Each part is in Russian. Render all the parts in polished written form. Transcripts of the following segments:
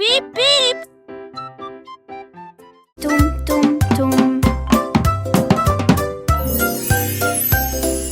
Бип-бип! Тум-тум-тум.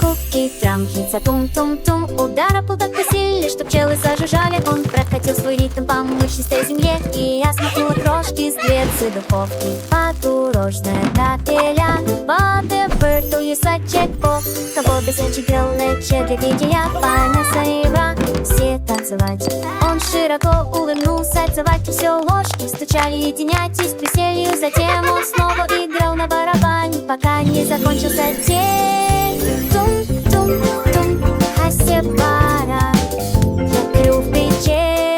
Куки трамхится тум-тум-тум. Удара был так сильный, что пчелы зажужжали. Он прокатил свой ритм по мучнистой земле, и я смахнула крошки с дверцы духовки. Подурожная капеля, ватебер, їсачеко. Кого бесячий крылече для видения, понесся игра, все танцевать. Он широко улыбнулся, целовать все ложки стучали, единятись к веселью. Затем он снова играл на барабане, пока не закончился день. Тум-тум-тум, хасебара, клюв печень.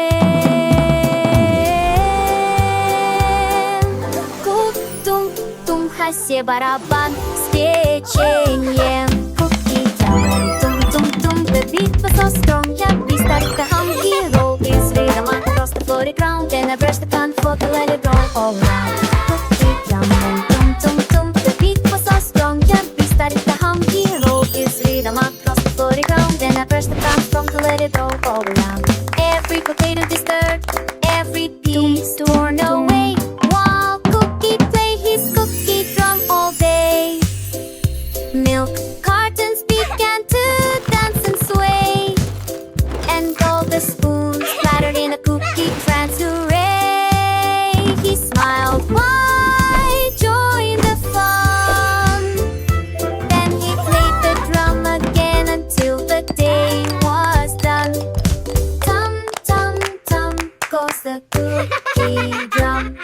Кук-тум-тум, хасе-барабан с печеньем. Куки-трам, тум-тум-тум, the beat was so strong. Я быстро ханги roll из ритма, просто floated ground, and I brushed the pan for to let it roll all around. Куки-трам, тум-тум-тум, the beat was so strong. Я быстро ханги roll из ритма, просто floated ground, and I brushed the pan from to let it roll all around. Every potato disturbed, every piece torn away, while Cookie play his cookie drum all day. Milk cartons began to dance and sway, and all the spoons clattered in a cookie trance. Hooray! He smiled wide, joined the fun. Then he played the drum again until the day was done. Tum, tum, tum goes the cookie drum.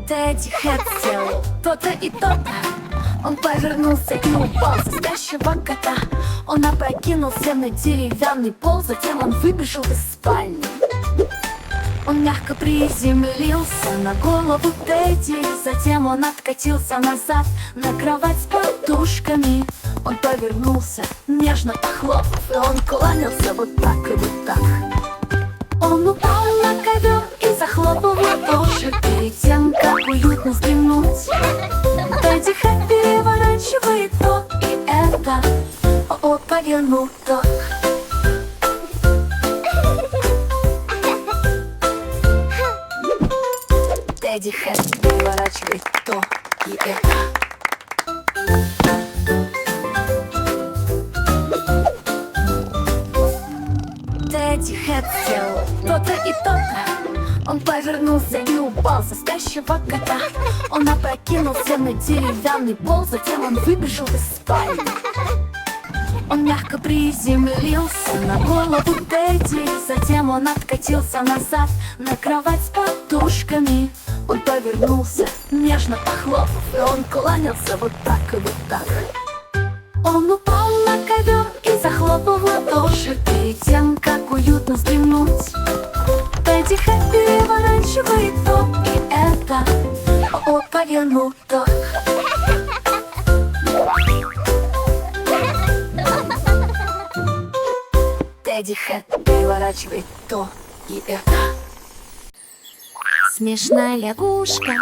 Тедди Хэт сделал то-то и то-то. Он повернулся и упал со спящего кота. Он опрокинулся на деревянный пол, затем он выбежал из спальни. Он мягко приземлился на голову Тедди, затем он откатился назад на кровать с подушками. Он повернулся, нежно похлопав, и он кланялся вот так и вот так. Он упал на ковер и захлопал в ладоши перед тем, как уютно вздремнуть. Тедди Хэт переворачивает то и это, о, повернул то. Тедди Хэт переворачивает то и это. Тедди Хэт сделал то-то и то-то. Он повернулся и упал со спящего кота. Он опрокинулся на деревянный пол, затем он выбежал из спальни. Он мягко приземлился на голову Тедди, затем он откатился назад на кровать с подушками. Он повернулся, нежно похлопав, и он кланялся вот так и вот так. Он упал на ковер и захлопал в ладоши перед тем, как уютно вздремнуть. Тедди Хэт переворачивает то и это, о, повернул то. Тедди Хэт переворачивает то и это. Смешная лягушка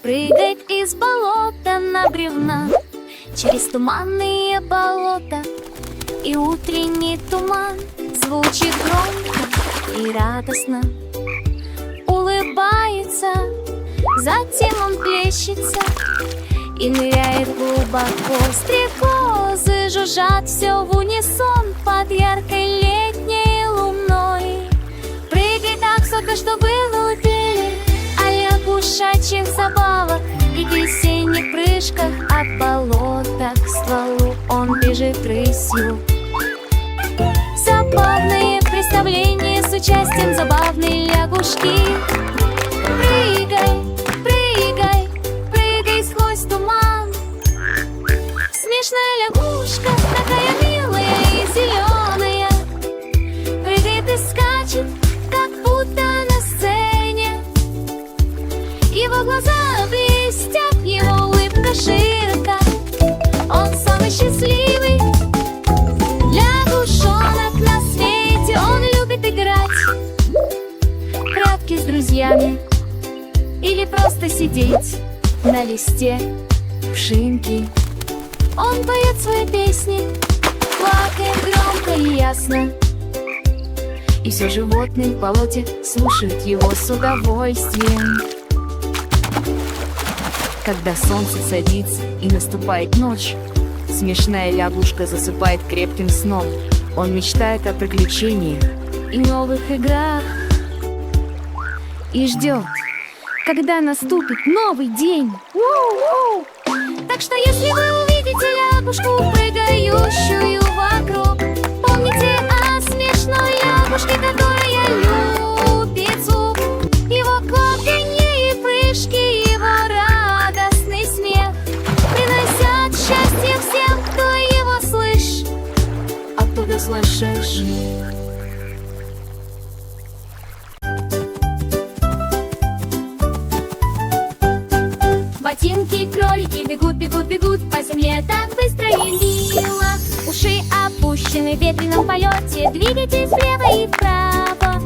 прыгает из болота на бревна через туманные болота, и утренний туман звучит громко и радостно. Улыбается, затем он плещется и ныряет глубоко. Стрекозы жужжат все в унисон под яркой летней луной. Прыгай так высоко, что было пели о лягушачьих забавах и весенних прыжках от болота к стволу. Он бежит рысью. Забавное представление с участием забавной лягушки. Прыгай, прыгай, прыгай сквозь туман. Смешная лягушка, такая милая и зеленая, прыгает и скачет, как будто на сцене. Его глаза блестят, его улыбка широка. Он самый счастливый лягушонок на свете. Он любит играть в прятки с друзьями или просто сидеть на листе пшинки. Он поет свои песни квакает громко и ясно. И все животные в болоте слушают его с удовольствием. Когда солнце садится и наступает ночь, смешная лягушка засыпает крепким сном. Он мечтает о приключениях и новых играх и ждет, когда наступит новый день. У-у-у! Так что если вы увидите лягушку, прыгающую вокруг, помните о смешной лягушке, которая любит звук. Его кваканье и прыжки, его радостный смех приносят счастье всем, кто его слышит. А кто ты слышишь? Ботинки, кролики бегут, бегут, бегут по земле так быстро и мило. Уши опущены в ветреном полете, двигайтесь влево и вправо.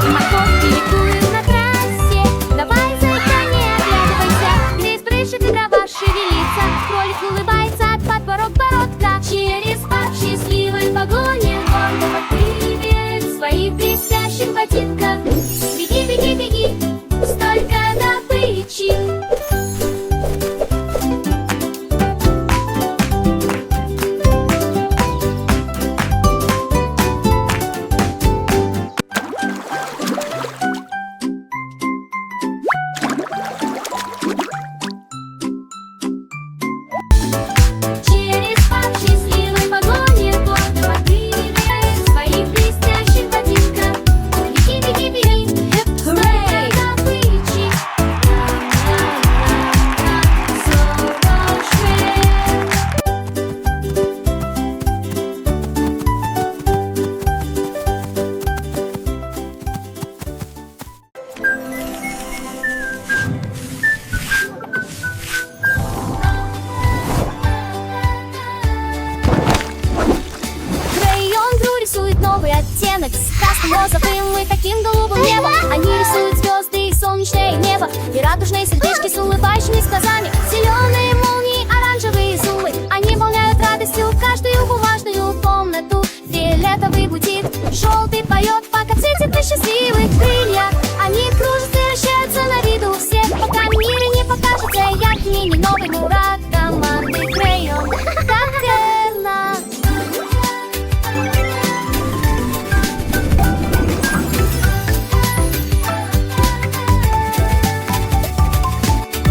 Морковки ликуют на трассе, давай, зайка, не оглядывайся. Здесь брызжет и трава шевелится, кролик улыбается от подбородка к подбородка. Через парк счастливой погони гордого привет в своих блестящих ботинках. Беги, беги, беги, столько добычи. Через парк счастливой погони гордого привет в своих блестящих ботинках. Беги, беги, беги, столько добычи. Крейон Бру рисует новый оттенок с красным, розовым и таким голубым небом. Они рисуют звезды и солнечное небо, и радужные сердечки с улыбающимися глазами. Зеленые молнии, оранжевые зубы, они волняют радостью каждую бумажную комнату. Фиолетовый гудит, желтый поет, пока цветет на счастливых крыльях. Они кружатся и вращаются на виду у всех, пока мир не покажется яркими. Не новый мурат команды Крейон. Так верно.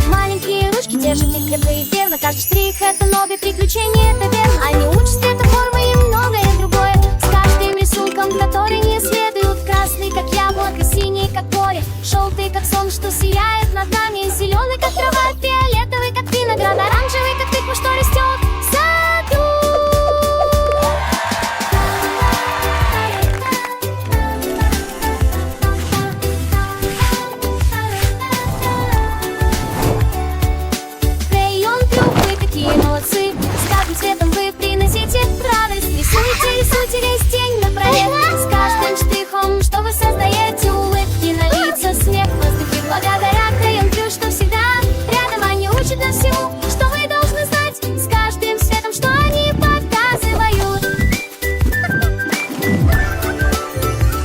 Маленькие ручки держат их крепко и верно. Каждый штрих — это новые приключения, это верно. Они учат цветоформы и многое другое, с каждым рисунком, который не следует. Красный, как яблоко, синий, как море, желтый, как солнце, что сияет над нами, зеленый, как трава, фиолетовый, как виноград, оранжевый, как тыква, что растет в саду. Крейон Бру, вы такие молодцы, с каждым цветом вы приносите радость. Рисуйте, рисуйте весь день напролет, с каждым штрихом, что вы создаете, улыбки на лица, смех в воздухе. Благодаря Крейон Бру, что всегда рядом, они учат нас всему, что вы должны знать, с каждым светом, что они показывают.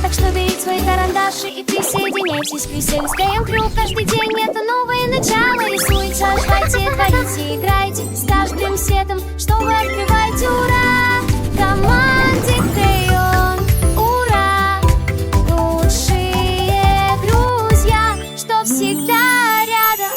Так что берите свои карандаши и присоединяйтесь к веселью с Крейон Бру. Каждый день это новое начало. Рисуйте, ожидайте, творите, играйте с каждым светом, что вы открываете. Ура! Команде Крейон! Ура! Лучшие друзья, что всегда рядом.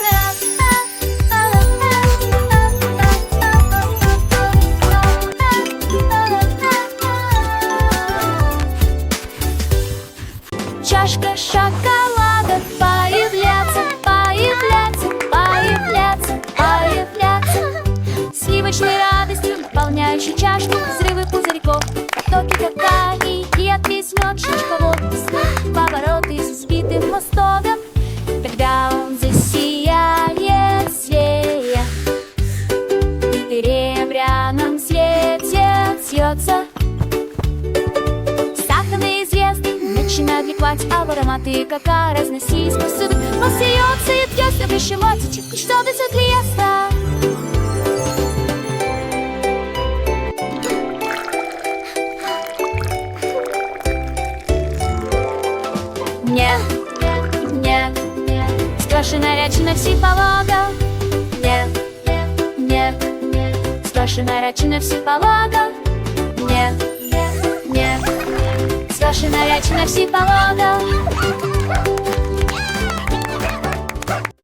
Чашка шоколада появляться, появляться, появляться, появляться. Сливочной радостью наполняющей чашку, взрывы пузырьков, потоки какао и отвесь мед, шишковод, повороты с сбитым мостом. Когда он засияет свея, в серебряном свете сьется. Сахарные звезды начинают ликовать, а в ароматы какао разносились повсюду. Он смеется и пьется в мотичек, что до леса. Страшно речі на всі полога. Не, не, страшно речі на всі полога. Не, не, страшно речі на всі полога.